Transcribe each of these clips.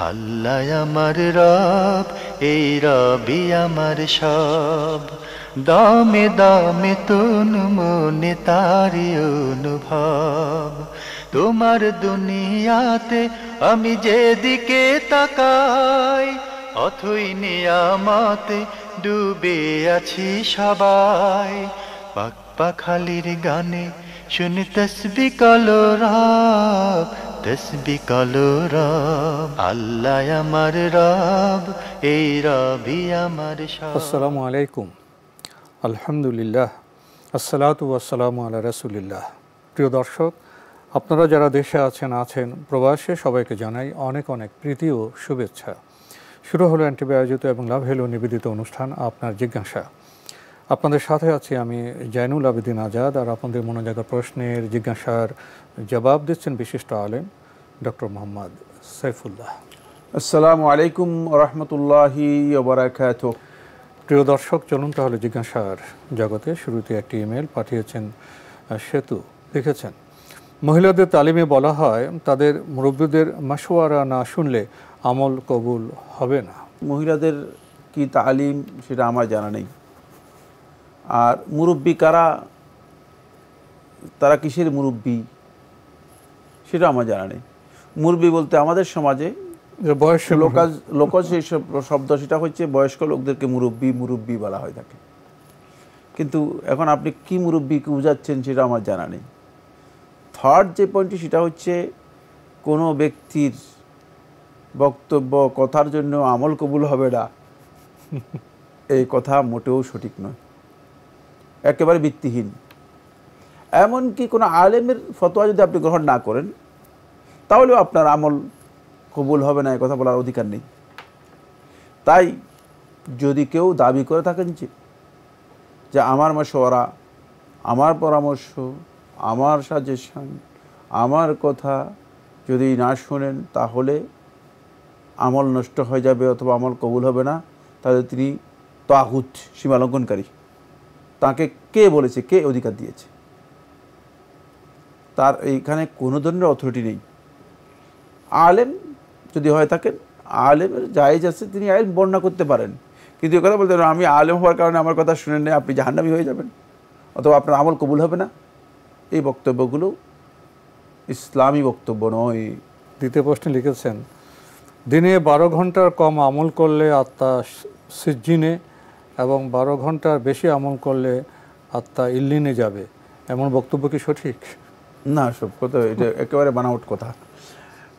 আল্লাহ আমার রব, এই রবি আমার সব, দামে দামে তন মনে তারি অনুভব। তোমার দুনিয়াতে আমি যেদিকে তাকাই, অথই নিয়ামতে ডুবে আছি সবাই। পাক পাখালির গানে শুনি তসবিহ কালো রব, তসবিহ কালো রব। আল্লাহ আমার রব, এই রবি আমার সব। আসসালামু আলাইকুম, আলহামদুলিল্লাহ, আসসালাতু ওয়াসসালামু আলা রাসূলিল্লাহ। প্রিয় দর্শক, আপনারা যারা দেশে আছেন প্রবাসে, সবাইকে জানাই অনেক অনেক প্রীতি ও শুভেচ্ছা। শুরু হলো এনটিভি আয়োজিত এবং লাভ হেলো নিবেদিত অনুষ্ঠান আপনার জিজ্ঞাসা। আপনাদের সাথে আছি আমি জাইনুল আবেদিন আজাদ, আর আপনাদের মনোজাগর প্রশ্নের জিজ্ঞাসার জবাব দিচ্ছেন বিশিষ্ট আলেম ডক্টর মোহাম্মদ সাইফুল্লাহ। আসসালামু আলাইকুম রহমতুল্লাহি ওয়া বারাকাতুহু। প্রিয় দর্শক, চলুন তাহলে জিজ্ঞাসার জগতে। শুরুতে একটি ইমেল পাঠিয়েছেন সেতু, লিখেছেন, মহিলাদের তালিমে বলা হয় তাদের মুরব্বীদের মাশওয়ারা না শুনলে আমল কবুল হবে না। মহিলাদের কি তালিম সেটা আমার জানা নেই, আর মুরব্বী কারা, তারা কিসের মুরব্বী সেটা আমার জানা নেই। মুরব্বী বলতে আমাদের সমাজে বয়স লোকজ সেই শব্দ, সেটা হচ্ছে বয়স্ক লোকদেরকে মুরব্বী বলা হয় থাকে। কিন্তু এখন আপনি কি মুরব্বী কি বোঝাচ্ছেন সেটা আমার জানা নেই। থার্ড যে পয়েন্টটি, সেটা হচ্ছে কোনো ব্যক্তির বক্তব্য কথার জন্য আমল কবুল হবে না, এই কথা মোটেও সঠিক নয়, একেবারে ভিত্তিহীন। এমনকি কোনো আলেমের ফতোয়া যদি আপনি গ্রহণ না করেন, তাহলেও আপনার আমল কবুল হবে না, এই কথা বলার অধিকার নেই। তাই যদি কেউ দাবি করে থাকেন যে আমার মাশওয়ারা, আমার পরামর্শ, আমার সাজেশন, আমার কথা যদি না শোনেন, তাহলে আমল নষ্ট হয়ে যাবে অথবা আমল কবুল হবে না, তাহলে তিনি তাগুত, সীমালঙ্ঘনকারী। তাকে কে বলেছে, কে অধিকার দিয়েছে? তার এইখানে কোনো ধরনের অথরিটি নেই। আলেম যদি হয়ে থাকেন, আলেমের জায়েজ আছে, তিনি আইন বর্ণনা করতে পারেন, কিন্তু এ কথা বলতে আমি আলেম হওয়ার কারণে আমার কথা শুনেন না, আপনি জাহান্নামী হয়ে যাবেন অথবা আপনার আমল কবুল হবে না, এই বক্তব্যগুলো ইসলামী বক্তব্য নয়। দ্বিতীয় প্রশ্নে লিখেছেন, দিনে 12 ঘন্টার কম আমল করলে আত্মা সিজ্জিনে এবং 12 ঘন্টার বেশি আমল করলে আত্মা ইল্লিনে যাবে, এমন বক্তব্য কি সঠিক? না, সব কথা এটা একেবারে বানাউট কথা।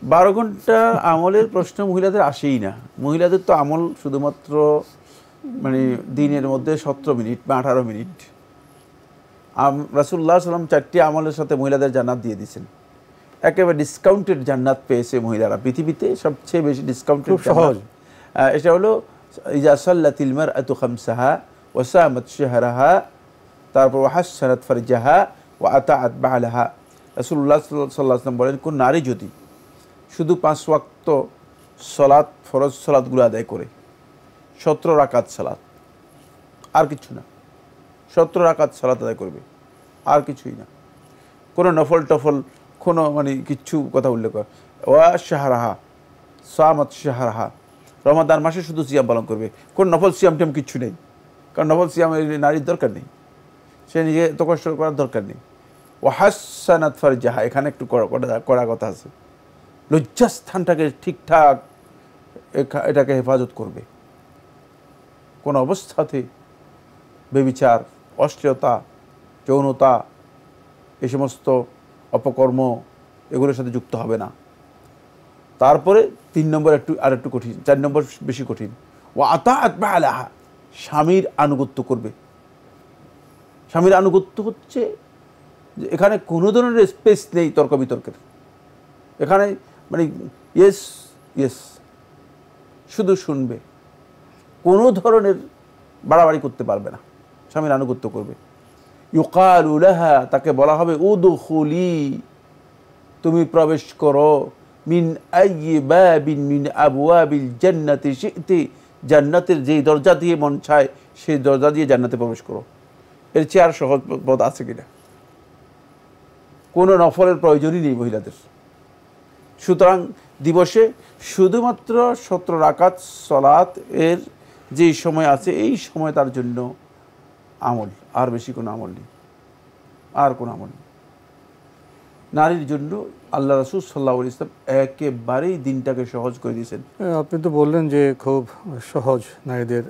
12 ঘন্টা আমলের প্রশ্ন মহিলাদের আসেই না। মহিলাদের তো আমল শুধুমাত্র মানে দিনের মধ্যে 17 মিনিট বা 18 মিনিট। রাসূলুল্লাহ সাল্লাম 4টি আমলের সাথে মহিলাদের জান্নাত দিয়ে দিয়েছেন। একেবারে ডিসকাউন্টেড জান্নাত পেয়েছে মহিলারা, পৃথিবীতে সবচেয়ে বেশি ডিসকাউন্টেড, খুব সহজ। এটা হলো ইজা সাল্লাতিল মারআতু খামসাহা ওয়া সামাত শাহরাহা, তারপর হাসনাত ফারজাহা ওয়া আতাআত বালাহা। রাসূলুল্লাহ সাল্লাল্লাহু আলাইহি ওয়াসাল্লাম বলেন, কোন নারী যদি শুধু 5 ওয়াক্ত সালাত, ফরজ সালাতগুলো আদায় করে, 17 রাকাত সালাত, আর কিছু না, 17 রাকাত সালাত আদায় করবে, আর কিছুই না, কোনো নফল টফল কোনো কিচ্ছু কথা উল্লেখ করে, ওয়া শাহরাহা সামাত শাহরাহা, রমাদান মাসে শুধু সিয়াম পালন করবে, কোনো নফল সিয়াম টিয়াম কিচ্ছু নেই, কারণ নফল সিয়াম নারীর দরকার নেই, সে নিজে এত কষ্ট করার দরকার নেই। ও হাসানাত ফারজাহা, এখানে একটু কড়া কথা আছে, লজ্জাস্থানটাকে ঠিকঠাক এটাকে হেফাজত করবে, কোনো অবস্থাতে বেবিচার, অশ্লীলতা, যৌনতা, এই সমস্ত অপকর্ম এগুলোর সাথে যুক্ত হবে না। তারপরে 3 নম্বর একটু কঠিন, 4 নম্বর বেশি কঠিন, ও আতাআত বালাহা, স্বামীর আনুগত্য করবে। স্বামীর আনুগত্য হচ্ছে যে এখানে কোনো ধরনের স্পেস নেই তর্ক বিতর্কের, এখানে ইয়েস ইয়েস, শুধু শুনবে, কোনো ধরনের বাড়াবাড়ি করতে পারবে না, স্বামীর আনুগত্য করবে। ইউকালু লাহা, তাকে বলা হবে উদখুলি, তুমি প্রবেশ করো, মিন আইয়ি বাবিন মিন আবওয়াবিল জান্নাতি শি'তি, জান্নাতের যেই দরজা দিয়ে মন চায় সেই দরজা দিয়ে জান্নাতে প্রবেশ করো। এর চেয়ে আর সহজ পথ আছে কিনা? কোনো নফলের প্রয়োজনই নেই মহিলাদের। সুতরাং দিবসে শুধুমাত্র 17 রাকাত সালাত এর যে সময় আছে এই সময় তার জন্য আমল, আর বেশি কোনো আমল নেই, আর কোনো আমল নেই। নারীর জন্য আল্লাহ রাসূল সাল্লাল্লাহু আলাইহি ওয়াসাল্লাম একেবারেই দিনটাকে সহজ করে দিয়েছেন। আপনি তো বললেন যে খুব সহজ নারীদের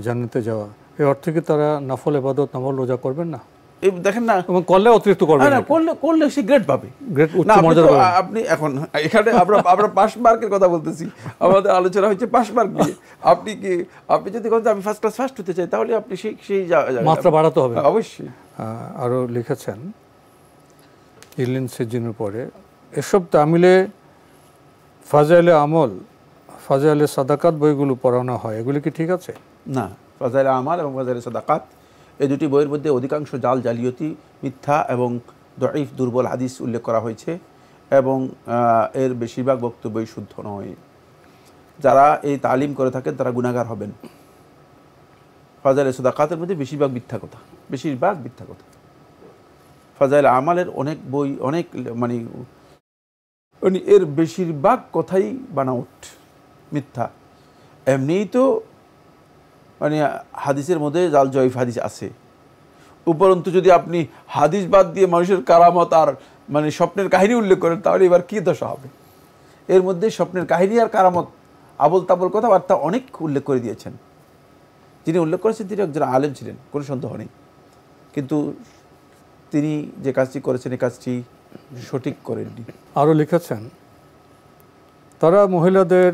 জান্নাতে যাওয়া, এই অর্থে কি তারা নফল ইবাদত, নফল রোজা করবেন না? এই দেখেন না, এবং করলে অতিরিক্ত করবেন না, করলে সে গ্রেড পাবে, গ্রেড না উচ্চ আপনি মর্যাদা তো- পাবেন। আপনি এখন এখানে আমরা পাস মার্কের কথা বলতেছি, আমাদের আলোচনা হচ্ছে পাস মার্ক নিয়ে। আপনি যদি বলেন আমি ফার্স্ট ক্লাস ফার্স্ট হতে চাই, তাহলে আপনি সেই মাত্রা বাড়াতে হবে। অবশ্যই। আরও লিখেছেন ইলিন সিজিনের পরে, এসব তামিলে ফাজাইলে আমল, ফাজাইলে সাদাকাত বইগুলো পড়ানো হয়, এগুলি কি ঠিক আছে? না, ফাজাইলে আমাল এবং ফাজাইলে সাদাকাত এই দুটি বইয়ের মধ্যে অধিকাংশ জালিয়াতি, মিথ্যা এবং দঈফ দুর্বল হাদিস উল্লেখ করা হয়েছে এবং এর বেশিরভাগ বক্তব্যই শুদ্ধ নয়। যারা এই তালিম করে থাকেন তারা গুনাহগার হবেন। ফাজাইলে সাদাকাতের মধ্যে বেশিরভাগ মিথ্যা কথা, ফাজাইলে আমালের অনেক বই, অনেক মানে এর বেশিরভাগ কথাই বানাউট, মিথ্যা। এমনিই তো মানে হাদিসের মধ্যে জাল জয়ীফ হাদিস আছে, উপরন্তু যদি আপনি হাদিস বাদ দিয়ে মানুষের কারামত আর মানে স্বপ্নের কাহিনী উল্লেখ করেন, তাহলে এবার কী দশা হবে? এর মধ্যে স্বপ্নের কাহিনী আর কারামত, আবল তাবল কথাবার্তা অনেক উল্লেখ করে দিয়েছেন। যিনি উল্লেখ করেছেন তিনি একজন আলেম ছিলেন, কোনো সন্দেহ নেই, কিন্তু তিনি যে কাজটি করেছেন এই কাজটি সঠিক করেননি। আরও লিখেছেন তারা মহিলাদের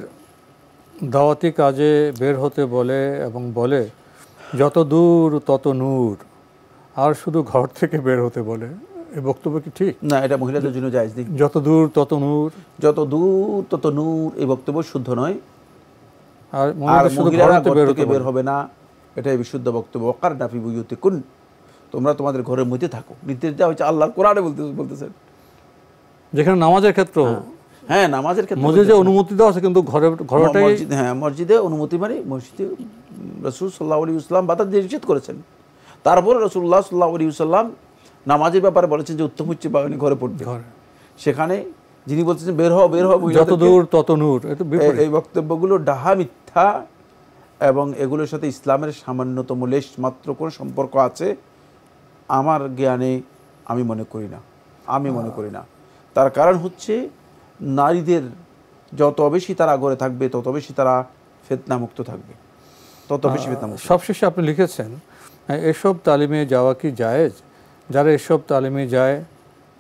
দাওয়াতি কাজে বের হতে বলে এবং বলে যত দূর তত নূর, আর শুধু ঘর থেকে বের হতে বলে। এই বক্তব্য কি ঠিক? না, এটা মহিলাদের জন্য জায়েজ নেই। যত দূর তত নূর, যত দূর তত নূর এই বক্তব্য শুদ্ধ নয়। আর আর শুধু ঘর মহিলারা থেকে ঘর বের থেকে হতে বের বলে। হবে না, এটাই বিশুদ্ধ বক্তব্য। ওয়াকারনা ফি বুয়ুতিকুন, তোমরা তোমাদের ঘরের মধ্যে থাকো। নির্দেশ দেওয়া হচ্ছে আল্লাহর কোরআনে বলতেছেন। যেখানে নামাজের ক্ষেত্র, হ্যাঁ, নামাজের ক্ষেত্রে মসজিদে অনুমতি দেওয়া আছে, কিন্তু ঘরটাই মসজিদে অনুমতি মানে মসজিদে রাসূল সাল্লাল্লাহু আলাইহি ওয়াসাল্লাম বাধা দিয়ে নিষেধ করেছেন। তারপরে রাসূলুল্লাহ সাল্লাল্লাহু আলাইহি ওয়াসাল্লাম নামাজের ব্যাপারে বলেছেন যে উত্তম হচ্ছে ঘরে পড়বে। সেখানে যিনি বলতেছেন বের হও বের হও, যত দূর তত নূর, এটা এই বক্তব্যগুলো ডাহা, মিথ্যা এবং এগুলোর সাথে ইসলামের সামান্যতম লেশ মাত্র কোনো সম্পর্ক আছে আমার জ্ঞানে আমি মনে করি না। তার কারণ হচ্ছে নারীদের যত বেশি তারা ঘরে থাকবে তত বেশি তারা ফিতনামুক্ত থাকবে, তত বেশি ফিতনামুক্ত। সবশেষে আপনি লিখেছেন এসব তালিমে যাওয়া কি জায়েজ? যারা এসব তালিমে যায়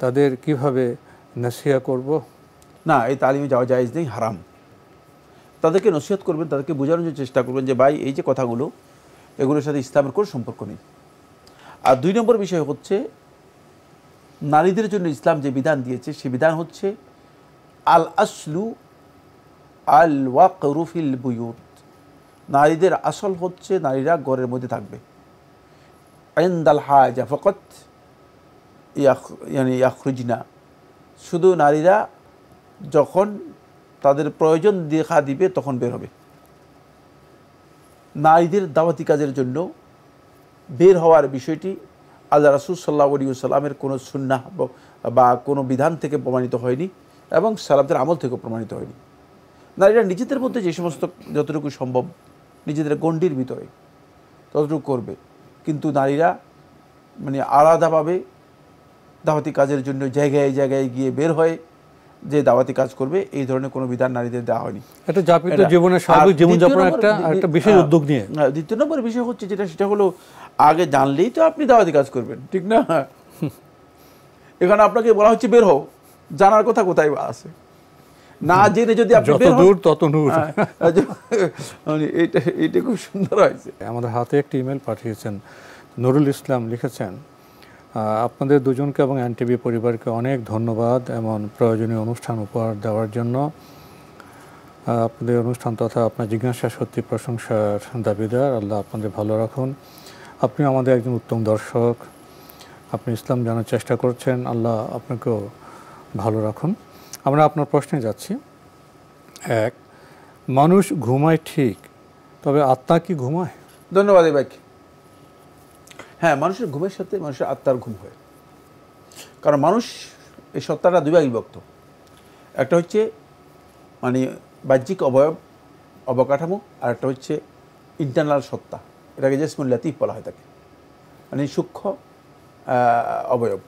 তাদের কিভাবে নসিহত করব? না, এই তালিমে যাওয়া জায়েজ নেই, হারাম। তাদেরকে নসিহত করবেন, তাদেরকে বোঝানোর চেষ্টা করবেন যে ভাই এই যে কথাগুলো, এগুলোর সাথে ইসলামের কোনো সম্পর্ক নেই। আর 2 নম্বর বিষয় হচ্ছে নারীদের জন্য ইসলাম যে বিধান দিয়েছে সে বিধান হচ্ছে আল আসলু আল ওয়াকরু ফিল বুয়ুত। নারীদের আসল হচ্ছে নারীরা ঘরের মধ্যে থাকবে। ইনদাল হাজা ফাকাত ইয়াখরুজনা, শুধু নারীরা যখন তাদের প্রয়োজন দেখা দিবে তখন বের হবে। নারীদের দাওয়াতি কাজের জন্য বের হওয়ার বিষয়টি আল্লাহ রাসূল সাল্লাল্লাহু আলাইহি ওয়াসাল্লামের কোনো সুন্নাহ বা কোনো বিধান থেকে প্রমাণিত হয়নি এবং সালাফদের আমল থেকেও প্রমাণিত হয়নি। নারীরা নিজেদের মধ্যে যে সমস্ত যতটুকু সম্ভব নিজেদের গণ্ডির ভিতরে ততটুকু করবে, কিন্তু নারীরা মানে আলাদাভাবে দাওয়াতি কাজের জন্য জায়গায় জায়গায় গিয়ে বের হয়ে যে দাওয়াতি কাজ করবে এই ধরনের কোনো বিধান নারীদের দেওয়া হয়নি। এটা যাপিত জীবনের স্বাভাবিক জীবনযাপনের একটা বিশেষ উদ্যোগ নিয়ে। 2 নম্বর বিষয় হচ্ছে সেটা হলো আগে জানলেই তো আপনি দাওয়াতি কাজ করবেন, ঠিক না? এখানে আপনাকে বলা হচ্ছে বের হও, জানার কথা কোথায় আছে? না জেনে যদি আপনি বের হন, যত দূর তত নূর। এইটা খুব সুন্দর হয়েছে। আমাদের হাতে একটি ইমেল পাঠিয়েছেন নুরুল ইসলাম, লিখেছেন আপনাদের দুজনকে এবং এনটিভি পরিবারকে অনেক ধন্যবাদ এমন প্রয়োজনীয় অনুষ্ঠান উপহার দেওয়ার জন্য। আপনাদের অনুষ্ঠান তথা আপনার জিজ্ঞাসা সত্যি প্রশংসার দাবিদার। আল্লাহ আপনাদের ভালো রাখুন। আপনি আমাদের একজন উত্তম দর্শক, আপনি ইসলাম জানার চেষ্টা করছেন, আল্লাহ আপনাকেও ভালো রাখুন। আমরা আপনার প্রশ্নে যাচ্ছি। 1, মানুষ ঘুমায় ঠিক, তবে আত্মা কি ঘুমায়? ধন্যবাদ এই ভাইকে। হ্যাঁ, মানুষের ঘুমের সাথে মানুষের আত্মার ঘুম হয়। কারণ মানুষ এই সত্তাটা 2 ভাগে বিভক্ত। একটা হচ্ছে মানে বাহ্যিক অবয়ব, অবকাঠামো, আর একটা হচ্ছে ইন্টারনাল সত্তা, এটাকে জিসমুল লাতিফ বলা হয় থাকে, মানে সূক্ষ্ম অবয়ব।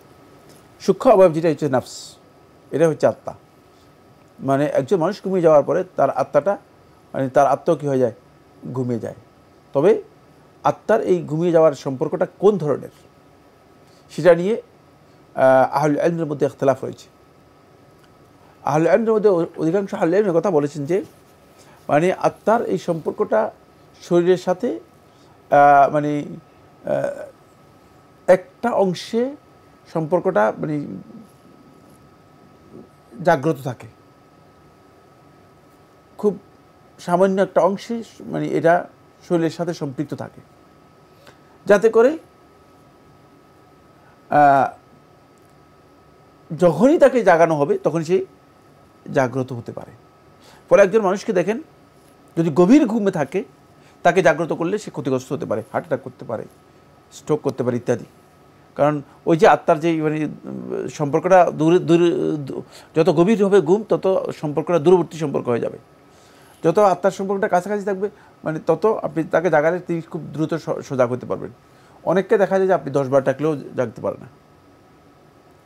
সূক্ষ্ম অবয়ব যেটা হচ্ছে নাফস, এটা হচ্ছে আত্মা। মানে একজন মানুষ ঘুমিয়ে যাওয়ার পরে তার আত্মাটা, মানে তার আত্মাও কী হয়ে যায়, ঘুমিয়ে যায়। তবে আত্মার এই ঘুমিয়ে যাওয়ার সম্পর্কটা কোন ধরনের, সেটা নিয়ে আহলুল ইলমের মধ্যে ইখতিলাফ রয়েছে। আহলুল ইলমের মধ্যে অধিকাংশ আহলুল ইলমের কথা বলেছেন যে মানে আত্মার এই সম্পর্কটা শরীরের সাথে মানে একটা অংশে সম্পর্কটা মানে জাগ্রত থাকে, খুব সামান্য একটা অংশে মানে এটা শরীরের সাথে সম্পৃক্ত থাকে, যাতে করে যখনই তাকে জাগানো হবে তখন সে জাগ্রত হতে পারে। পরে একজন মানুষকে দেখেন যদি গভীর ঘুমে থাকে, তাকে জাগ্রত করলে সে ক্ষতিগ্রস্ত হতে পারে, হার্ট অ্যাটাক করতে পারে, স্ট্রোক করতে পারে ইত্যাদি। কারণ ওই যে আত্মার যে মানে সম্পর্কটা দূরে দূরে, যত গভীর হবে ঘুম তত সম্পর্কটা দূরবর্তী সম্পর্ক হয়ে যাবে। যত আত্মার সম্পর্কটা কাছাকাছি থাকবে মানে তত আপনি তাকে জাগালে তিনি খুব দ্রুত সজাগ হতে পারবেন। অনেককে দেখা যায় যে আপনি 10 বার ডাকলেও জাগতে পারে না।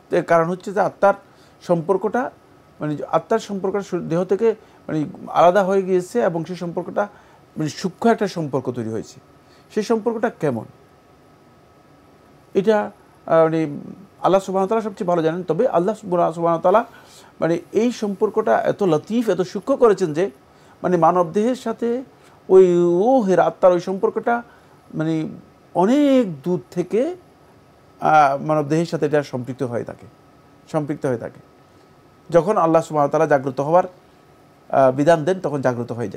তো এর কারণ হচ্ছে যে আত্মার সম্পর্কটা মানে আত্মার সম্পর্কটা দেহ থেকে মানে আলাদা হয়ে গিয়েছে এবং সেই সম্পর্কটা মানে সূক্ষ্ম একটা সম্পর্ক তৈরি হয়েছে। সেই সম্পর্কটা কেমন এটা মানে আল্লাহ সুবহানাহু ওয়া তাআলা সবচেয়ে ভালো জানেন। তবে আল্লাহ সুবহানাহু ওয়া তাআলা মানে এই সম্পর্কটা এত লতিফ, এত সূক্ষ্ম করেছেন যে মানে মানব দেহের সাথে ওই রূহের আত্মার ওই সম্পর্কটা মানে অনেক দূর থেকে মানব দেহের সাথে এটা সম্পৃক্ত হয়ে থাকে। যখন আল্লাহ সুবহানাহু ওয়া তাআলা জাগ্রত হওয়ার বিধান দেন তখন জাগ্রত হয়ে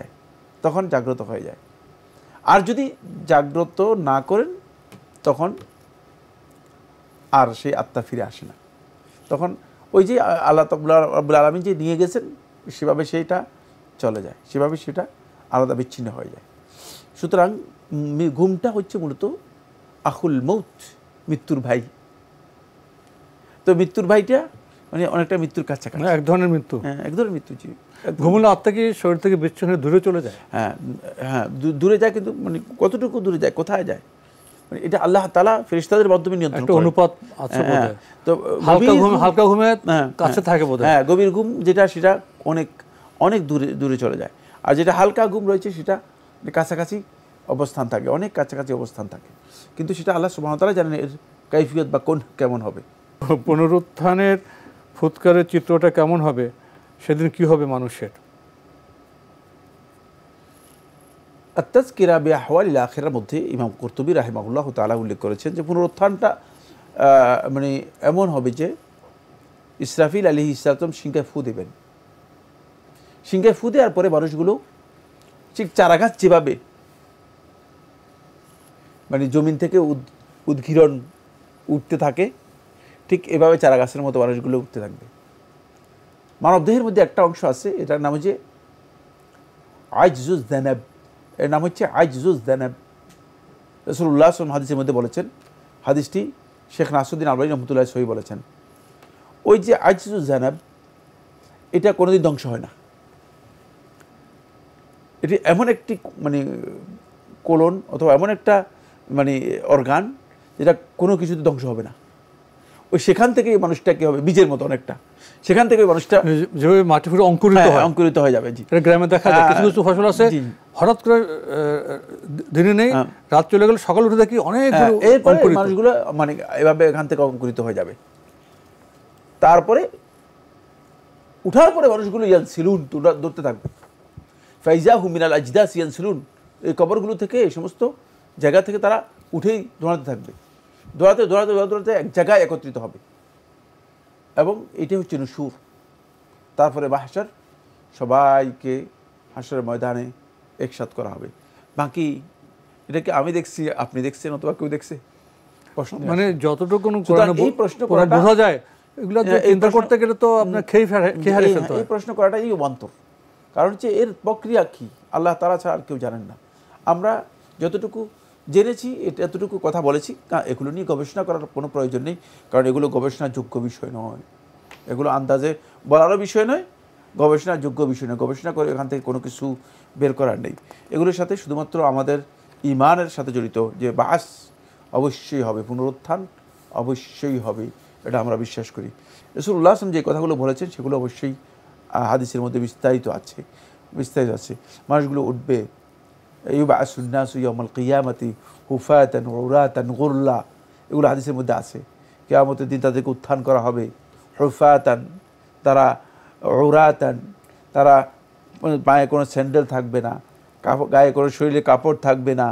যায়। আর যদি জাগ্রত না করেন তখন আর সেই আত্মা ফিরে আসে না। তখন ওই যে আল্লাহ রাব্বুল আলামিন যে নিয়ে গেছেন সেভাবে সেইটা চলে যায়, সেভাবে সেটা আলাদা বিচ্ছিন্ন হয়ে যায়। সুতরাং ঘুমটা হচ্ছে মূলত আখুল মৌত, মৃত্যুর ভাই। তো মৃত্যুর ভাইটা মানে অনেকটা মৃত্যুর কাছাকাছি, এক ধরনের মৃত্যু। হ্যাঁ, এক ধরনের মৃত্যু। ঘুমলে আত্মা কি শরীর থেকে বিচ্ছিন্ন দূরে চলে যায়? হ্যাঁ হ্যাঁ, দূরে যায়, কিন্তু মানে কতটুকু দূরে যায়, কোথায় যায় মানে এটা আল্লাহ তাআলা ফেরেশতাদের মাধ্যমে নিয়ন্ত্রণ করেন। অনুপাত আছে বোধহয়। তো হালকা ঘুমে কাছে থাকে বোধহয়। হ্যাঁ, গভীর ঘুম যেটা সেটা অনেক অনেক দূরে চলে যায়। আর যেটা হালকা ঘুম রয়েছে সেটা কাছাকাছি অবস্থান থাকে, অনেক কাছাকাছি অবস্থান থাকে, কিন্তু সেটা আল্লাহ সুবহানাহু ওয়া তাআলা জানেন এর কাইফিয়ত বা কোন কেমন হবে। পুনরুত্থানের ফুৎকারের চিত্রটা কেমন হবে, সেদিন কি হবে মানুষের? আত-তাযকিরা বিআহওয়ালিল আখিরার মধ্যে ইমাম কুরতুবী রাহিমাহুল্লাহ তাআলা উল্লেখ করেছেন যে পুনরুত্থানটা মানে এমন হবে যে ইসরাফিল আলাইহিস সালাম সিংহায় ফু দেবেন। সিংহায় ফু দেওয়ার পরে মানুষগুলো ঠিক চারাগাছ যেভাবে মানে জমিন থেকে উদ্গীরণ উঠতে থাকে, ঠিক এভাবে চারাগাছের মতো মানুষগুলো উঠতে থাকবে। মানবদেহের মধ্যে একটা অংশ আছে, এটার নাম হচ্ছে আজজুজ দানাব। এর নাম হচ্ছে আজজুজ দানাব। রাসূলুল্লাহ সাল্লাল্লাহু আলাইহি ওয়াসাল্লাম হাদিসের মধ্যে বলেছেন, হাদিসটি শেখ নাসিরউদ্দিন আলবানী রাহমাতুল্লাহ সহি বলেছেন, ওই যে আজজুজ দানাব এটা কোনোদিন ধ্বংস হয় না। এটি এমন একটি মানে কোলন অথবা এমন একটা মানে অর্গান যেটা কোনো কিছুতে ধ্বংস হবে না। ওই সেখান থেকে মানুষটা কি হবে, বীজের মতো অনেকটা, সেখান থেকে মানুষটা যেভাবে মাটি ফুটে অঙ্কুরিত হয়ে যাবে। জি, গ্রামে দেখা যায় কিছু কিছু ফসল আছে হঠাৎ করে দিনে নেই, রাত চলে গেল, সকাল উঠে দেখি অনেক, এরপরে মানুষগুলো মানে এভাবে এখান থেকে অঙ্কুরিত হয়ে যাবে। তারপরে উঠার পরে মানুষগুলো ইয়ানসিলুন দৌড়তে থাকবে। ফাইজাহু মিনাল আজদাস ইয়ানসিলুন, এই কবরগুলো থেকে এই সমস্ত জায়গা থেকে তারা উঠেই দৌড়াতে থাকবে, দৌড়াতে এক জায়গায় একত্রিত হবে, এবং এটাই হচ্ছে নুশুর। তারপরে মাহশার, সবাইকে হাশরের ময়দানে একসাথ করা হবে। বাকি এটা কি আমি দেখছি, আপনি দেখছেন, অথবা কেউ দেখছে? মানে যতটুকু এই প্রশ্ন বোঝা যায়, এগুলো চিন্তা করতে গেলে তো আপনার খেয়ে হারিয়ে ফেলতে হয়। এই প্রশ্ন করাটাই অবান্তর। কারণ হচ্ছে এর প্রক্রিয়া কি আল্লাহ তাআলা ছাড়া আর কেউ জানেন না। আমরা যতটুকু জেনেছি এতটুকু কথা বলেছি, এগুলো নিয়ে গবেষণা করার কোনো প্রয়োজন নেই, কারণ এগুলো গবেষণার যোগ্য বিষয় নয়, এগুলো আন্দাজে বলারও বিষয় নয়, গবেষণাযোগ্য বিষয় না, গবেষণা করে এখান থেকে কোনো কিছু বের করার নেই। এগুলোর সাথে শুধুমাত্র আমাদের ইমানের সাথে জড়িত যে বাস অবশ্যই হবে, পুনরুত্থান অবশ্যই হবে, এটা আমরা বিশ্বাস করি। রাসূলুল্লাহ সাল্লাল্লাহু আলাইহি ওয়াসাল্লাম যে কথাগুলো বলেছেন সেগুলো অবশ্যই হাদিসের মধ্যে বিস্তারিত আছে। মানুষগুলো উঠবে, ইউবআসুন নাসু ইয়াউমাল কিয়ামাতি হুফাতান উরাতান গুরলা, এগুলো হাদিসের মধ্যে আছে। কিয়ামতের দিন তাদেরকে উত্থান করা হবে, হুফাতান, তারা উরাতান, তারা পায়ে কোনো স্যান্ডেল থাকবে না, গায়ে কোনো শরীরে কাপড় থাকবে না,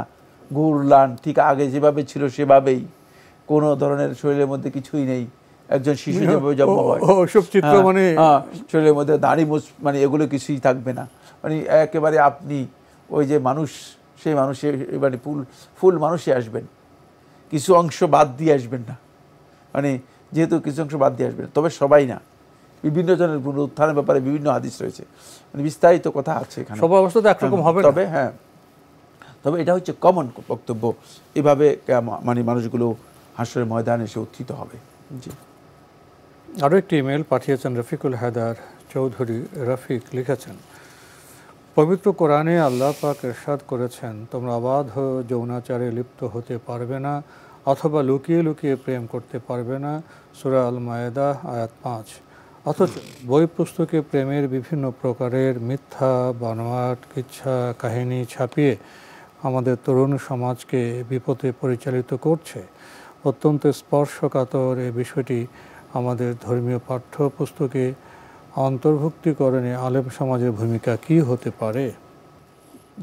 গুরলান, ঠিক আগে যেভাবে ছিল সেভাবেই, কোনো ধরনের শরীরের মধ্যে কিছুই নেই। একজন শিশু যেভাবে জন্ম হয়, মানে শরীরের মধ্যে দাড়ি মানে এগুলো কিছুই থাকবে না, মানে একেবারে আপনি ওই যে মানুষ, সেই মানুষের মানে ফুল মানুষে আসবেন, কিছু অংশ বাদ দিয়ে আসবেন না, মানে যেহেতু কিছু অংশ বাদ দিয়ে আসবেন, তবে সবাই না, বিভিন্ন জনের পুনরুত্থানের ব্যাপারে বিভিন্ন হাদিস রয়েছে, মানে বিস্তারিত কথা আছে এখানে। সব অবস্থাতে একরকম হবে, তবে হ্যাঁ, তবে এটা হচ্ছে কমন বক্তব্য, এভাবে মানে মানুষগুলো হাসরের ময়দানে এসে উত্থিত হবে। জি। আরও একটি ইমেল পাঠিয়েছেন রফিকুল হায়দার চৌধুরী। রফিক লিখেছেন, পবিত্র কোরআনে আল্লাহ পাক ইরশাদ করেছেন, তোমরা অবাধ যৌনাচারে লিপ্ত হতে পারবে না অথবা লুকিয়ে লুকিয়ে প্রেম করতে পারবে না, সূরা আল মায়েদা আয়াত 5। অথচ বই পুস্তকে প্রেমের বিভিন্ন প্রকারের মিথ্যা বানোয়াট কিচ্ছা কাহিনী ছাপিয়ে আমাদের তরুণ সমাজকে বিপথে পরিচালিত করছে। অত্যন্ত স্পর্শকাতর এই বিষয়টি আমাদের ধর্মীয় পাঠ্যপুস্তকে অন্তর্ভুক্তিকরণে আলেম সমাজের ভূমিকা কি হতে পারে?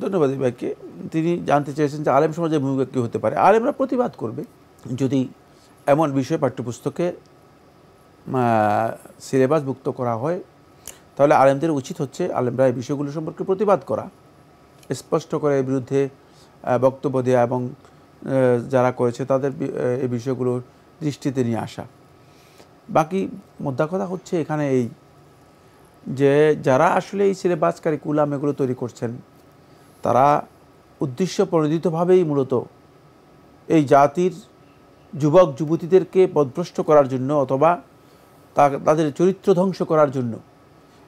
ধন্যবাদ ভাইকে। তিনি জানতে চেয়েছেন যে আলেম সমাজের ভূমিকা কী হতে পারে। আলেমরা প্রতিবাদ করবে যদি এমন বিষয় পাঠ্যপুস্তকে সিলেবাসভুক্ত করা হয়, তাহলে আলেমদের উচিত হচ্ছে আলেমরা এই বিষয়গুলো সম্পর্কে প্রতিবাদ করা, স্পষ্ট করে এর বিরুদ্ধে বক্তব্য দেওয়া এবং যারা করেছে তাদের এই বিষয়গুলো দৃষ্টিতে নিয়ে আসা। বাকি মোদ্দা কথা হচ্ছে এখানে এই যে যারা আসলে এই সিলেবাস কারিকুলাম এগুলো তৈরি করছেন, তারা উদ্দেশ্য প্রণোদিতভাবেই মূলত এই জাতির যুবক যুবতীদেরকে পথভ্রষ্ট করার জন্য অথবা তাদের চরিত্র ধ্বংস করার জন্য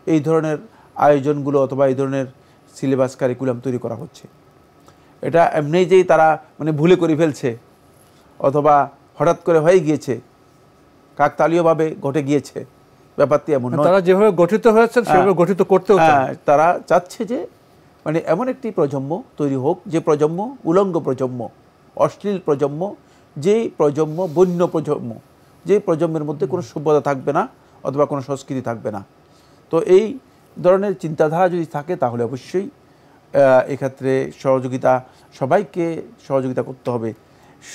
এই ধরনের আয়োজনগুলো অথবা এই ধরনের সিলেবাস কারিকুলাম তৈরি করা হচ্ছে। এটা এমনি যেই তারা মানে ভুলে করে ফেলছে অথবা হঠাৎ করে হয়ে গিয়েছে, কাকতালীয়ভাবে ঘটে গিয়েছে, ব্যাপারটি এমন নয়। তারা যেভাবে গঠিত হয়েছে সেভাবে গঠিত করতেও তারা চাচ্ছে যে মানে এমন একটি প্রজন্ম তৈরি হোক, যে প্রজন্ম উলঙ্গ প্রজন্ম, অশ্লীল প্রজন্ম, যেই প্রজন্ম বন্য প্রজন্ম, যে প্রজন্মের মধ্যে কোনো সভ্যতা থাকবে না অথবা কোনো সংস্কৃতি থাকবে না। তো এই ধরনের চিন্তাধারা যদি থাকে তাহলে অবশ্যই এক্ষেত্রে সবাইকে সহযোগিতা করতে হবে।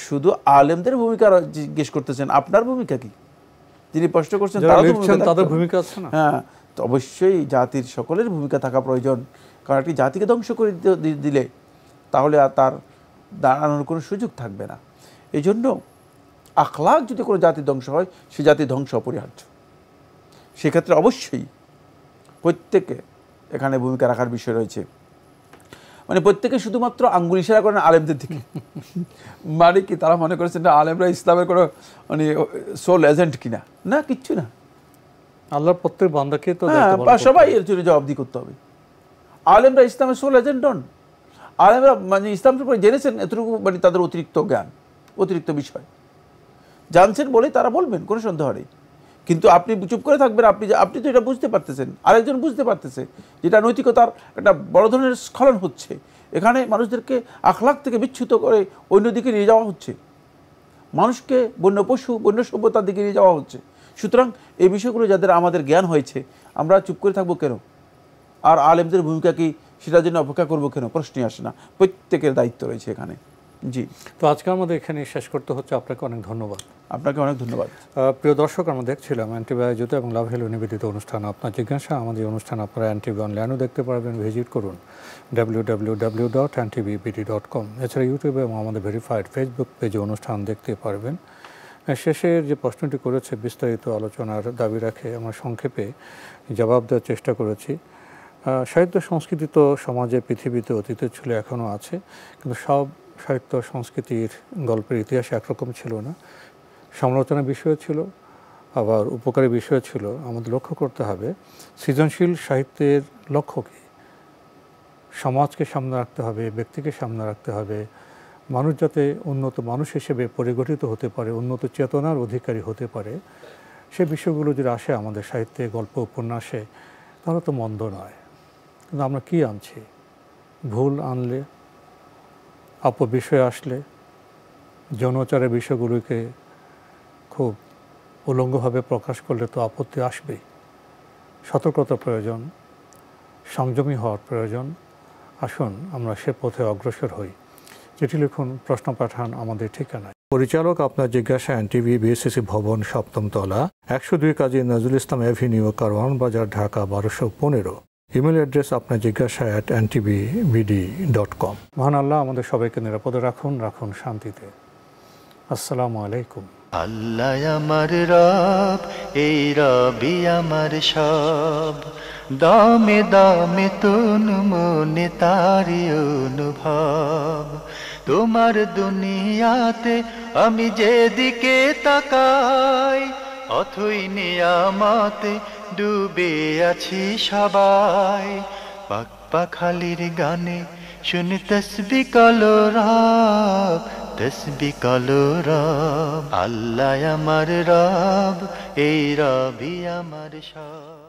শুধু আলেমদের ভূমিকা জিজ্ঞেস করতেছেন, আপনার ভূমিকা কি? যিনি প্রশ্ন করছেন তাদের ভূমিকা আছে না? হ্যাঁ, তো অবশ্যই জাতির সকলের ভূমিকা থাকা প্রয়োজন, কারণ একটি জাতিকে ধ্বংস করে দিলে তাহলে আর তার দাঁড়ানোর কোনো সুযোগ থাকবে না। এই জন্য আখলাক যদি কোনো জাতির ধ্বংস হয়, সে জাতির ধ্বংস অপরিহার্য। সেক্ষেত্রে অবশ্যই প্রত্যেকে এখানে ভূমিকা রাখার বিষয় রয়েছে। মানে প্রত্যেকে শুধুমাত্র আঙ্গুল ইশারা করেন আলেমদের দিকে, মানে কি তারা মনে করেছেন না আলেমরা ইসলামের কোনো মানে সোল এজেন্ট কিনা? না, কিচ্ছু না। আল্লাহর প্রত্যেক বান্দাকে তো সবাই এর জন্য জবাবদিহি করতে হবে। আলেমরা ইসলামের সোল এজেন্ট নন। আলেমরা মানে ইসলাম সম্পর্কে জেনেছেন এতটুকু, মানে তাদের অতিরিক্ত জ্ঞান, অতিরিক্ত বিষয় জানছেন বলেই তারা বলবেন, কোনো সন্দেহ নেই। কিন্তু আপনি চুপ করে থাকবেন, আপনি তো এটা বুঝতে পারতেছেন, আরেকজন বুঝতে পারতেছে, যেটা নৈতিকতার একটা বড় ধরনের স্খলন হচ্ছে। এখানে মানুষদেরকে আখলাক থেকে বিচ্যুত করে অন্যদিকে নিয়ে যাওয়া হচ্ছে, মানুষকে বন্য পশু বন্য সভ্যতার দিকে নিয়ে যাওয়া হচ্ছে। সুতরাং এই বিষয়গুলো যাদের আমাদের জ্ঞান হয়েছে, আমরা চুপ করে থাকবো কেন? আর আলেমদের ভূমিকা কি সেটার জন্য অপেক্ষা করবো কেন? প্রশ্নই আসে না। প্রত্যেকের দায়িত্ব রয়েছে এখানে। জি, তো আজকে আমাদের এখানে শেষ করতে হচ্ছে। আপনাকে অনেক ধন্যবাদ। আপনাকে অনেক ধন্যবাদ। প্রিয় দর্শক, আমরা দেখছিলাম অ্যান্টিভি আয়োজিত এবং লাভ হেলো নিবেদিত অনুষ্ঠান আপনার জিজ্ঞাসা। আমাদের অনুষ্ঠান আপনারা অ্যান্টিভি অনলাইনেও দেখতে পারবেন, ভিজিট করুন www.antvbd.com। এছাড়া ইউটিউবে এবং আমাদের ভেরিফাইড ফেসবুক পেজে অনুষ্ঠান দেখতে পারবেন। শেষের যে প্রশ্নটি করেছে বিস্তারিত আলোচনার দাবি রাখে আমরা সংক্ষেপে জবাব দেওয়ার চেষ্টা করেছি। সাহিত্য সংস্কৃতি তো সমাজে পৃথিবীতে অতীতে ছিল, এখনও আছে, কিন্তু সব সাহিত্য সংস্কৃতির গল্পের ইতিহাস একরকম ছিল না। সমালোচনার বিষয় ছিল, আবার উপকারী বিষয় ছিল আমাদের লক্ষ্য করতে হবে সৃজনশীল সাহিত্যের লক্ষ্য কী। সমাজকে সামনে রাখতে হবে, ব্যক্তিকে সামনে রাখতে হবে, মানুষ যাতে উন্নত মানুষ হিসেবে পরিগঠিত হতে পারে, উন্নত চেতনার অধিকারী হতে পারে, সে বিষয়গুলো যদি আসে আমাদের সাহিত্যে, গল্প, উপন্যাসে, তাহলে তো মন্দ নয়। কিন্তু আমরা কী আনছি? ভুল আনলে, অপবিষয় আসলে, যৌনাচারের বিষয়গুলোকে খুব উলঙ্গভাবে প্রকাশ করলে তো আপত্তি আসবেই। সতর্কতা প্রয়োজন, সংযমী হওয়ার প্রয়োজন। আসুন আমরা সে পথে অগ্রসর হই। চিঠি লিখুন, প্রশ্ন পাঠান আমাদের ঠিকানায়। পরিচালক আপনার জিজ্ঞাসা, এনটিভি, বিএসসিসি ভবন, ৭ম তলা, ১০২ কাজী নজরুল ইসলাম এভিনিউ, কারওয়ান বাজার, ঢাকা ১২১৫। ইমেল অ্যাড্রেস আপনার জিজ্ঞাসা @ntvbd.com। মহান আল্লাহ আমাদের সবাইকে নিরাপদে রাখুন, রাখুন শান্তিতে। আসসালামু আলাইকুম। আল্লাহ আমার রব, এই রবি আমার সব, দামে দামে তুন মনে তারি অনুভব। তোমার দুনিয়াতে আমি যেদিকে তাকাই, অথই নিয়ামতে ডুবে আছি সবাই। পাক পাখালির গানে শুনি তসবি কলরব, তসবি কলরব। আল্লাহ আমার রব, এই রবি আমার সব।